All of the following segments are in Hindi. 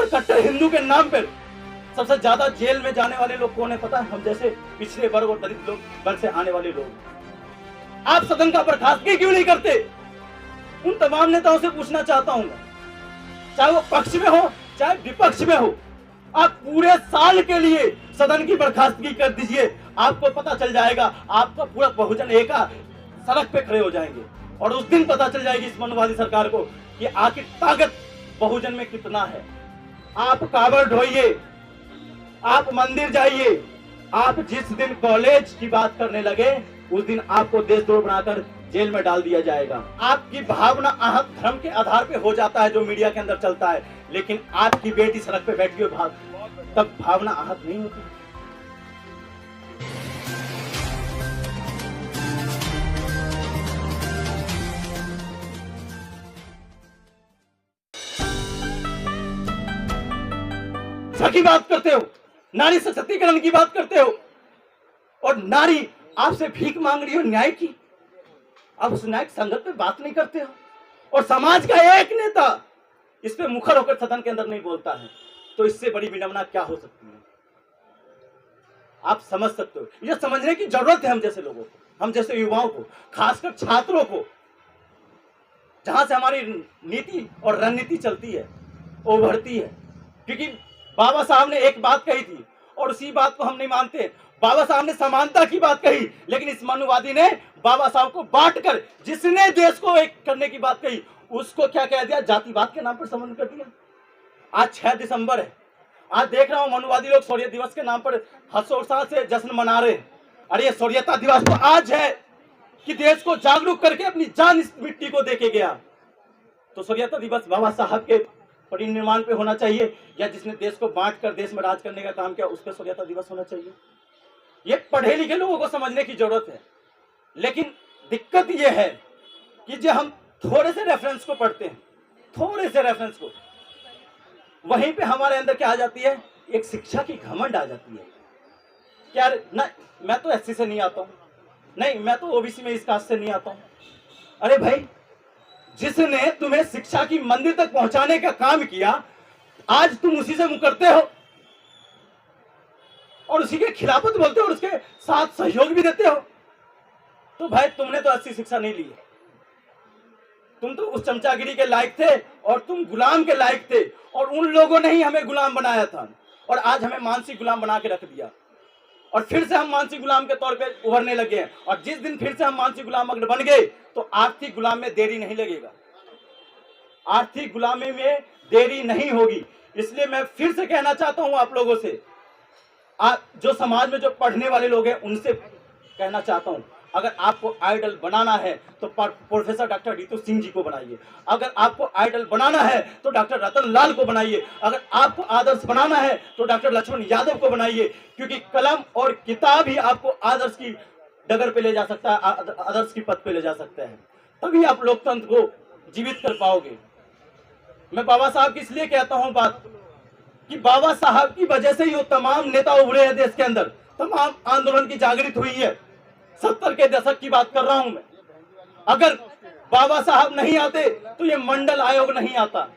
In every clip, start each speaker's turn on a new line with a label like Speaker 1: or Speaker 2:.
Speaker 1: और कट्टर हिंदू के नाम पर सबसे ज्यादा जेल में जाने वाले लोग कौन है पता है? हम जैसे पिछड़े वर्ग और दलित लोग वर्ग से आने वाले लोग। आप सदन का बर्खास्तगी क्यों नहीं करते? उन तमाम नेताओं से पूछना चाहता हूं, चाहे वो पक्ष में हो चाहे विपक्ष में हो, आप पूरे साल के लिए सदन की बर्खास्तगी कर दीजिए। आपको पता चल जाएगा, आपका पूरा बहुजन एका सड़क पे खड़े हो जाएंगे और उस दिन पता चल जाएगी इस मनुवादी सरकार को कि आखिर ताकत बहुजन में कितना है। आप कांवड़ ढोइए, आप मंदिर जाइए, आप जिस दिन कॉलेज की बात करने लगे उस दिन आपको देशद्रोह बनाकर जेल में डाल दिया जाएगा। आपकी भावना आहत धर्म के आधार पे हो जाता है जो मीडिया के अंदर चलता है, लेकिन आपकी बेटी सड़क पे बैठी हुई तब भावना आहत नहीं होती। की बात करते हो, नारी सशक्तिकरण की बात करते हो, और नारी आपसे भीख मांग रही हो न्याय की, आप उस न्यायिक संगत पे बात नहीं करते हो। और समाज का एक नेता इस पे मुखर होकर सदन के अंदर नहीं बोलता है, तो इससे बड़ी विडंबना क्या हो सकती है? आप समझ सकते हो, ये समझने की जरूरत है हम जैसे लोगों को, हम जैसे युवाओं को, खासकर छात्रों को। जहां से हमारी नीति और रणनीति चलती है, उभरती है, क्योंकि बाबा साहब ने एक बात कही थी और उसी बात को हम नहीं मानते। बाबा साहब ने समानता की बात कही, लेकिन इस मनुवादी ने बाबा साहब को बांटकर जिसने देश को एक करने की बात कही उसको क्या कह दिया? जातिवाद के नाम पर संबंध कर दिया। आज 6 दिसंबर है, आज देख रहा हूं मनुवादी लोग शौर्य दिवस के नाम पर हर्षोल्लास से जश्न मना रहे हैं। अरे ये शौर्यता दिवस तो आज है कि देश को जागरूक करके अपनी जान इस मिट्टी को देके गया। तो शौर्यता दिवस बाबा साहब के परिनिर्माण पे होना चाहिए, या जिसने देश को बांट कर देश में राज करने का काम किया उसका शौर्यता दिवस होना चाहिए? ये पढ़े लिखे लोगों को समझने की जरूरत है। लेकिन दिक्कत ये है कि जो हम थोड़े से रेफरेंस को पढ़ते हैं, थोड़े से रेफरेंस को, वहीं पे हमारे अंदर क्या आ जाती है? एक शिक्षा की घमंड आ जाती है। क्या ना, मैं तो एससी से नहीं आता हूं, नहीं मैं तो ओबीसी में इस कास्ट से नहीं आता हूं। अरे भाई, जिसने तुम्हें शिक्षा की मंदिर तक पहुंचाने का काम किया, आज तुम उसी से मुकरते हो और उसी के खिलाफत बोलते हो और उसके साथ सहयोग भी देते हो। तो भाई तुमने तो अच्छी शिक्षा नहीं ली है, तुम तो उस चमचागिरी के लायक थे और तुम गुलाम के लायक थे, और उन लोगों ने ही हमें गुलाम बनाया था और आज हमें मानसिक गुलाम बना के रख दिया, और फिर से हम मानसिक गुलाम के तौर पे उभरने लगे हैं। और जिस दिन फिर से हम मानसिक गुलाम अगर बन गए तो आर्थिक गुलाम में देरी नहीं लगेगा, आर्थिक गुलामी में देरी नहीं होगी। इसलिए मैं फिर से कहना चाहता हूं आप लोगों से, जो समाज में जो पढ़ने वाले लोग हैं उनसे कहना चाहता हूं, अगर आपको आइडल बनाना है तो प्रोफेसर डॉक्टर रितु सिंह जी को बनाइए। अगर आपको आइडल बनाना है तो डॉक्टर रतन लाल को बनाइए। अगर आपको आदर्श बनाना है तो डॉक्टर लक्ष्मण यादव को बनाइए, क्योंकि कलम और किताब ही आपको आदर्श की डगर पे ले जा सकता है, आदर्श की पथ पे ले जा सकता है। तभी आप लोकतंत्र को जीवित कर पाओगे। मैं बाबा साहब की इसलिए कहता हूं बात कि बाबा साहब की वजह से ही वो तमाम नेता उभरे हैं देश के अंदर, तमाम आंदोलन की जागृत हुई है। 70 के दशक की बात कर रहा हूं मैं। अगर बाबा साहब नहीं आते तो ये मंडल आयोग नहीं आता,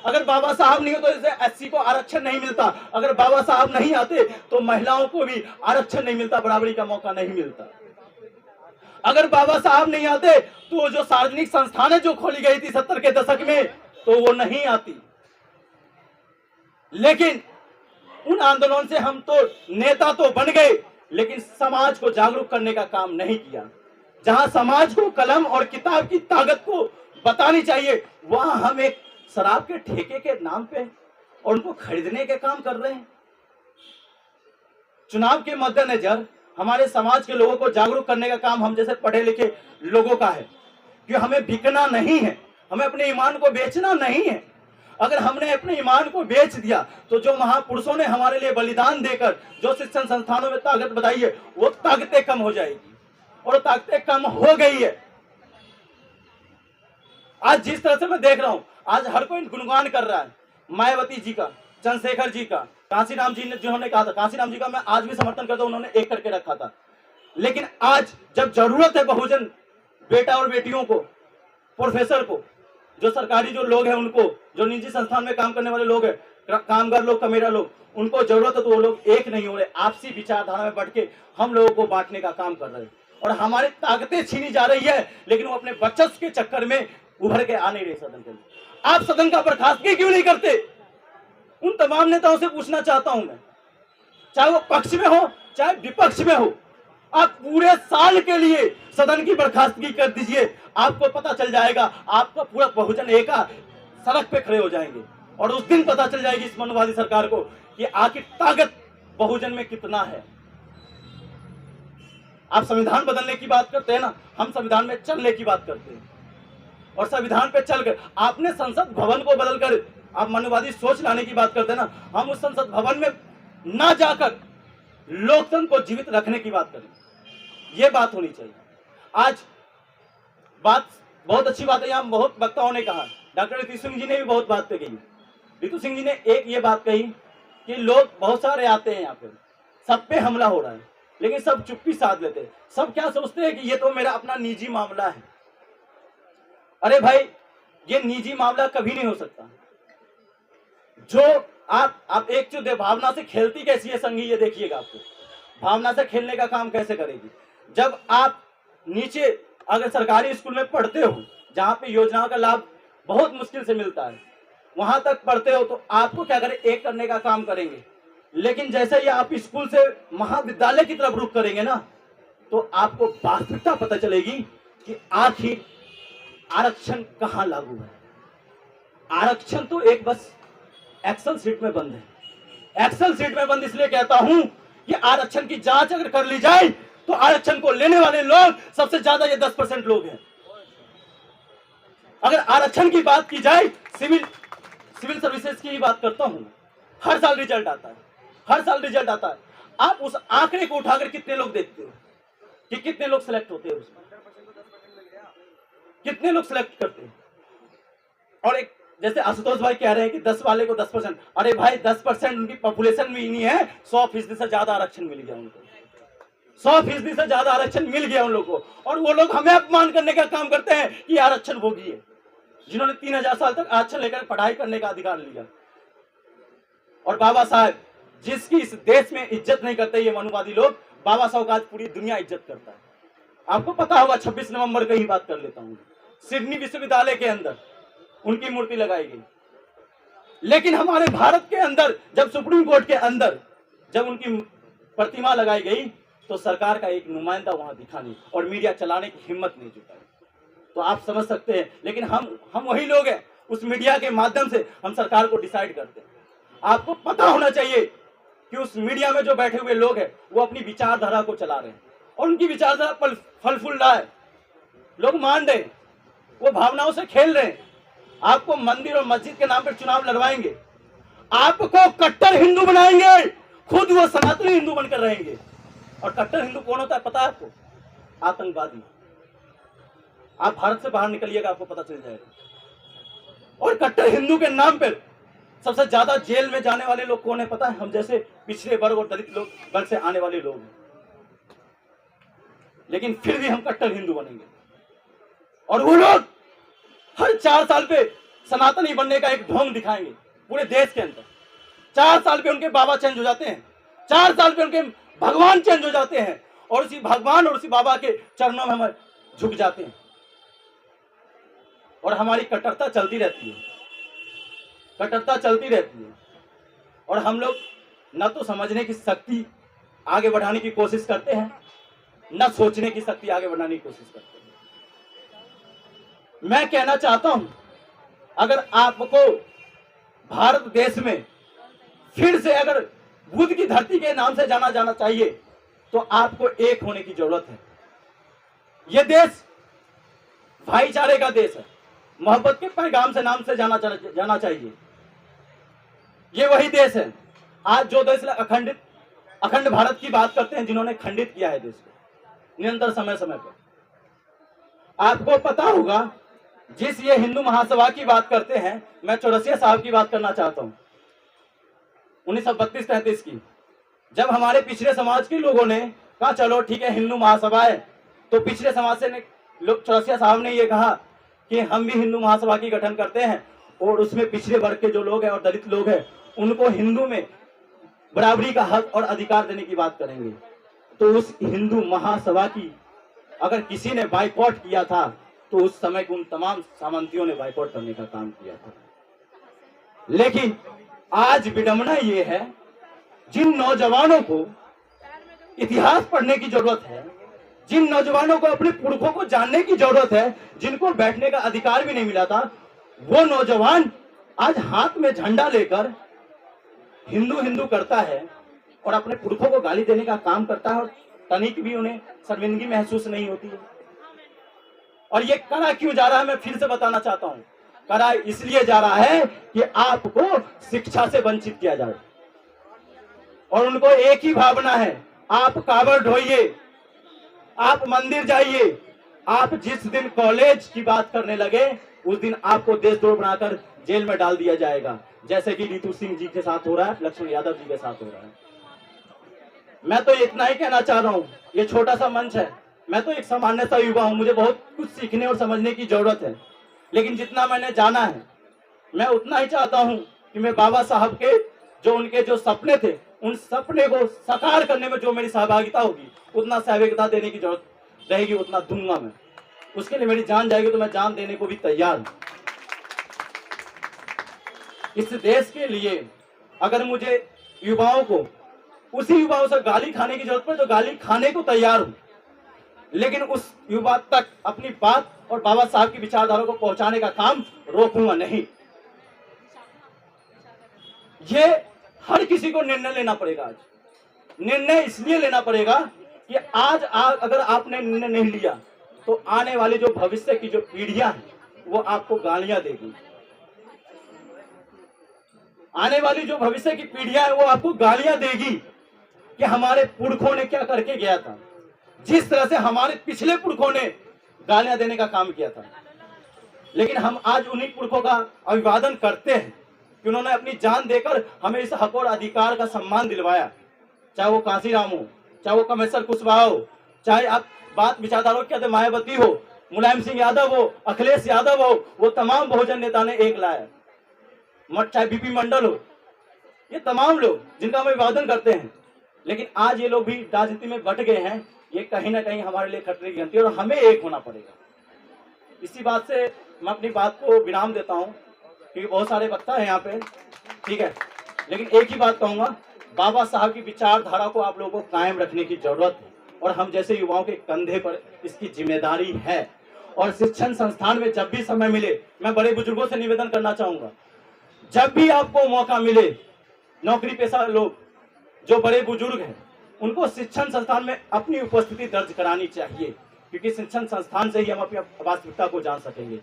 Speaker 1: अगर बाबा साहब नहीं होते तो एससी को आरक्षण नहीं मिलता, अगर बाबा साहब नहीं आते तो महिलाओं को भी आरक्षण नहीं मिलता, बराबरी का मौका नहीं मिलता। अगर बाबा साहब नहीं आते तो जो सार्वजनिक संस्थानें जो खोली गई थी 70 के दशक में तो वो नहीं आती। लेकिन उन आंदोलन से हम तो नेता तो बन गए, लेकिन समाज को जागरूक करने का काम नहीं किया। जहां समाज को कलम और किताब की ताकत को बतानी चाहिए, वहां हम एक शराब के ठेके के नाम पे और उनको खरीदने के काम कर रहे हैं। चुनाव के मद्देनजर हमारे समाज के लोगों को जागरूक करने का काम हम जैसे पढ़े लिखे लोगों का है कि हमें बिकना नहीं है, हमें अपने ईमान को बेचना नहीं है। अगर हमने अपने ईमान को बेच दिया तो जो महापुरुषों ने हमारे लिए बलिदान देकर जो शिक्षण संस्थानों में ताकत बताई है वो ताकतें कम हो जाएगी, और ताकतें कम हो गई है। आज जिस तरह से मैं देख रहा हूं, आज हर कोई गुणगान कर रहा है मायावती जी का, चंद्रशेखर जी का, कांशीराम जी ने जिन्होंने कहा था, कांशीराम जी का मैं आज भी समर्थन करता हूं, उन्होंने एक करके रखा था। लेकिन आज जब जरूरत है बहुजन बेटा और बेटियों को, प्रोफेसर को, जो सरकारी जो लोग हैं उनको, जो निजी संस्थान में काम करने वाले लोग हैं, कामगार लोग, कमेरा लोग, उनको जरूरत है तो वो लोग एक नहीं हो रहे, आपसी विचारधारा में बढ़ के हम लोगों को बांटने का काम कर रहे हैं और हमारी ताकतें छीनी जा रही है, लेकिन वो अपने वर्चस्व के चक्कर में उभर के आ नहीं रहे सदन के अंदर। आप सदन का बर्खास्तगी क्यों नहीं करते? उन तमाम नेताओं से पूछना चाहता हूं मैं, चाहे वो पक्ष में हो चाहे विपक्ष में हो, आप पूरे साल के लिए सदन की बर्खास्तगी कर दीजिए, आपको पता चल जाएगा, आपका पूरा बहुजन एका सड़क पे खड़े हो जाएंगे और उस दिन पता चल जाएगी इस मनुवादी सरकार को कि आखिर ताकत बहुजन में कितना है। आप संविधान बदलने की बात करते हैं ना, हम संविधान में चलने की बात करते हैं और संविधान पे चलकर आपने संसद भवन को बदलकर आप मनुवादी सोच लाने की बात करते हैं ना, हम उस संसद भवन में ना जाकर लोकतंत्र को जीवित रखने की बात करें, ये बात होनी चाहिए। आज बात बहुत अच्छी बात है, यहाँ बहुत वक्ताओं ने कहा, डॉक्टर ऋतु सिंह जी ने भी बहुत बात पे कही। ऋतु सिंह जी ने एक ये बात कही कि लोग बहुत सारे आते हैं यहाँ पे, सब पे हमला हो रहा है, लेकिन सब चुप्पी साध लेते हैं। सब क्या सोचते हैं कि ये तो मेरा अपना निजी मामला है। अरे भाई, ये निजी मामला कभी नहीं हो सकता। जो आप एक चुदे भावना से खेलती कैसी है संगी, ये देखिएगा, आपको भावना से खेलने का काम कैसे करेगी। जब आप नीचे अगर सरकारी स्कूल में पढ़ते हो, जहाँ पे योजनाओं का लाभ बहुत मुश्किल से मिलता है, वहां तक पढ़ते हो, तो आपको क्या करें, एक करने का काम करेंगे। लेकिन जैसे ही आप स्कूल से महाविद्यालय की तरफ रुख करेंगे ना, तो आपको वास्तविकता पता चलेगी कि आखिर आरक्षण कहाँ लागू है। आरक्षण तो एक बस एक्सेल सीट में बंद है। एक्सेल सीट में बंद इसलिए कहता हूं कि आरक्षण की जांच अगर कर ली जाए तो आरक्षण को लेने वाले लोग सबसे ज्यादा ये 10% लोग हैं। अगर आरक्षण की बात की जाए, सिविल सर्विसेज की ही बात करता हूं, हर साल रिजल्ट आता है, हर साल रिजल्ट आता है। आप उस आंकड़े को उठाकर कितने लोग देखते हो कि कितने लोग सिलेक्ट होते हैं उसमें, कितने लोग सिलेक्ट करते हैं। और एक जैसे आशुतोष भाई कह रहे हैं कि 10 वाले को 10%, अरे भाई 10% उनकी पॉपुलेशन भी नहीं है, 100% से ज्यादा आरक्षण मिल गया उनको, 100% से ज्यादा आरक्षण मिल गया उन लोगों को। और वो लोग हमें अपमान करने का काम करते हैं कि आरक्षण भोगी है, जिन्होंने 3000 साल तक आरक्षण लेकर पढ़ाई करने का अधिकार लिया। और बाबा साहब जिसकी इस देश में इज्जत नहीं करते ये मनुवादी लोग, बाबा साहब का आज पूरी दुनिया इज्जत करता है। आपको पता होगा, 26 नवंबर की ही बात कर लेता हूं, सिडनी विश्वविद्यालय के अंदर उनकी मूर्ति लगाई गई। लेकिन हमारे भारत के अंदर जब सुप्रीम कोर्ट के अंदर जब उनकी प्रतिमा लगाई गई, तो सरकार का एक नुमाइंदा वहां दिखा नहीं और मीडिया चलाने की हिम्मत नहीं जुटाई। तो आप समझ सकते हैं, लेकिन हम वही लोग हैं, उस मीडिया के माध्यम से हम सरकार को डिसाइड करते हैं। आपको पता होना चाहिए कि उस मीडिया में जो बैठे हुए लोग हैं वो अपनी विचारधारा को चला रहे हैं और उनकी विचारधारा पर फल फूल रहा है, लोग मान रहे हैं, वो भावनाओं से खेल रहे हैं। आपको मंदिर और मस्जिद के नाम पर चुनाव लड़वाएंगे, आपको कट्टर हिंदू बनाएंगे, खुद वो सनातनी हिंदू बनकर रहेंगे। और कट्टर हिंदू कौन होता है पता है आपको? आतंकवादी। आप भारत से बाहर निकलिएगा, आपको पता चल जाएगा। और कट्टर हिंदू के नाम पर सबसे ज्यादा जेल में जाने वाले लोग कौन है पता है? हम जैसे पिछड़े वर्ग और दलित लोग वर्ग से आने वाले लोग हैं। लेकिन फिर भी हम कट्टर हिंदू बनेंगे और वो लोग हर 4 साल पे सनातनी बनने का एक ढोंग दिखाएंगे पूरे देश के अंदर। 4 साल पे उनके बाबा चेंज हो जाते हैं, 4 साल पे उनके भगवान चेंज हो जाते हैं और उसी भगवान और उसी बाबा के चरणों में हम झुक जाते हैं और हमारी कट्टरता चलती रहती है, कट्टरता चलती रहती है। और हम लोग न तो समझने की शक्ति आगे बढ़ाने की कोशिश करते हैं, न सोचने की शक्ति आगे बढ़ाने की कोशिश करते हैं। मैं कहना चाहता हूं, अगर आपको भारत देश में फिर से अगर बुद्ध की धरती के नाम से जाना चाहिए तो आपको एक होने की जरूरत है। यह देश भाईचारे का देश है, मोहब्बत के पैगाम से नाम से जाना चाहिए। ये वही देश है आज जो देश अखंड भारत की बात करते हैं, जिन्होंने खंडित किया है देश को निरंतर समय समय पर। आपको पता होगा, जिस ये हिंदू महासभा की बात करते हैं, मैं चौरसिया साहब की बात करना चाहता हूं 1932-33 की। जब हमारे पिछड़े समाज के लोगों ने कहा चलो ठीक है हिंदू महासभा है, तो पिछड़े समाज से चौरसिया साहब ने ये कहा कि हम भी हिंदू महासभा की गठन करते हैं और उसमें पिछड़े वर्ग के जो लोग हैं और दलित लोग हैं उनको हिंदू में बराबरी का हक और अधिकार देने की बात करेंगे, तो उस हिंदू महासभा की अगर किसी ने बाइकआउट किया था तो उस समय के उन तमाम सामंतियों ने बाइकआउट करने का काम किया था। लेकिन आज विडंबना ये है, जिन नौजवानों को इतिहास पढ़ने की जरूरत है, जिन नौजवानों को अपने पुरखों को जानने की जरूरत है, जिनको बैठने का अधिकार भी नहीं मिला था, वो नौजवान आज हाथ में झंडा लेकर हिंदू हिंदू करता है और अपने पुरखों को गाली देने का काम करता है और तनिक भी उन्हें शर्मिंदगी महसूस नहीं होती है। और ये करा क्यों जा रहा है, मैं फिर से बताना चाहता हूं। करा इसलिए जा रहा है कि आपको शिक्षा से वंचित किया जाए और उनको एक ही भावना है, आप कांवड़ ढोइए, आप मंदिर जाइए। आप जिस दिन कॉलेज की बात करने लगे उस दिन आपको देशद्रोह बनाकर जेल में डाल दिया जाएगा, जैसे कि नीतू सिंह जी के साथ हो रहा है, लक्ष्मण यादव जी के साथ हो रहा है। मैं तो इतना ही कहना चाह रहा हूं, ये छोटा सा मंच है, मैं तो एक सामान्य सा युवा हूं, मुझे बहुत कुछ सीखने और समझने की जरूरत है, लेकिन जितना मैंने जाना है मैं उतना ही चाहता हूं कि मैं बाबा साहब के जो सपने थे, उन सपने को साकार करने में जो मेरी सहभागिता होगी, उतना सहभागिता देने की जरूरत रहेगी, उतना दूंगा मैं। उसके लिए मेरी जान जाएगी तो मैं जान देने को भी तैयार हूं। इस देश के लिए अगर मुझे युवाओं को, उसी युवाओं से गाली खाने की जरूरत पड़े तो गाली खाने को तैयार हूं, लेकिन उस युवा तक अपनी बात और बाबा साहब की विचारधारा को पहुंचाने का काम रोकूंगा नहीं। ये हर किसी को निर्णय लेना पड़ेगा। आज निर्णय इसलिए लेना पड़ेगा कि आज अगर आपने निर्णय नहीं लिया तो आने वाली जो भविष्य की जो पीढ़ियां हैं वो आपको गालियां देगी। आने वाली जो भविष्य की पीढ़ियां हैं वो आपको गालियां देगी कि हमारे पुरखों ने क्या करके गया था, जिस तरह से हमारे पिछले पुरखों ने गालियां देने का काम किया था। लेकिन हम आज उन्हीं पुरखों का अभिवादन करते हैं कि उन्होंने अपनी जान देकर हमें इस हक और अधिकार का सम्मान दिलवाया, चाहे वो कांसीराम हो, चाहे वो कमेश्वर कुशवाहा हो, चाहे आप बात विचारधारा कहते मायावती हो, मुलायम सिंह यादव हो, अखिलेश यादव हो, वो तमाम बहुजन नेता ने एक लाया, चाहे बीपी मंडल हो, ये तमाम लोग जिनका हम अभिवादन करते हैं। लेकिन आज ये लोग भी राजनीति में बट गए हैं, ये कहीं ना कहीं हमारे लिए खतरे की घंटी है और हमें एक होना पड़ेगा। इसी बात से मैं अपनी बात को विराम देता हूं क्योंकि बहुत सारे वक्ता हैं यहाँ पे, ठीक है, लेकिन एक ही बात कहूंगा, बाबा साहब की विचारधारा को आप लोगों को कायम रखने की जरूरत है और हम जैसे युवाओं के कंधे पर इसकी जिम्मेदारी है। और शिक्षण संस्थान में जब भी समय मिले, मैं बड़े बुजुर्गों से निवेदन करना चाहूंगा, जब भी आपको मौका मिले, नौकरी पेशा लोग जो बड़े बुजुर्ग हैं उनको शिक्षण संस्थान में अपनी उपस्थिति दर्ज करानी चाहिए, क्योंकि शिक्षण संस्थान से ही हम अपनी वास्तविकता को जान सकेंगे।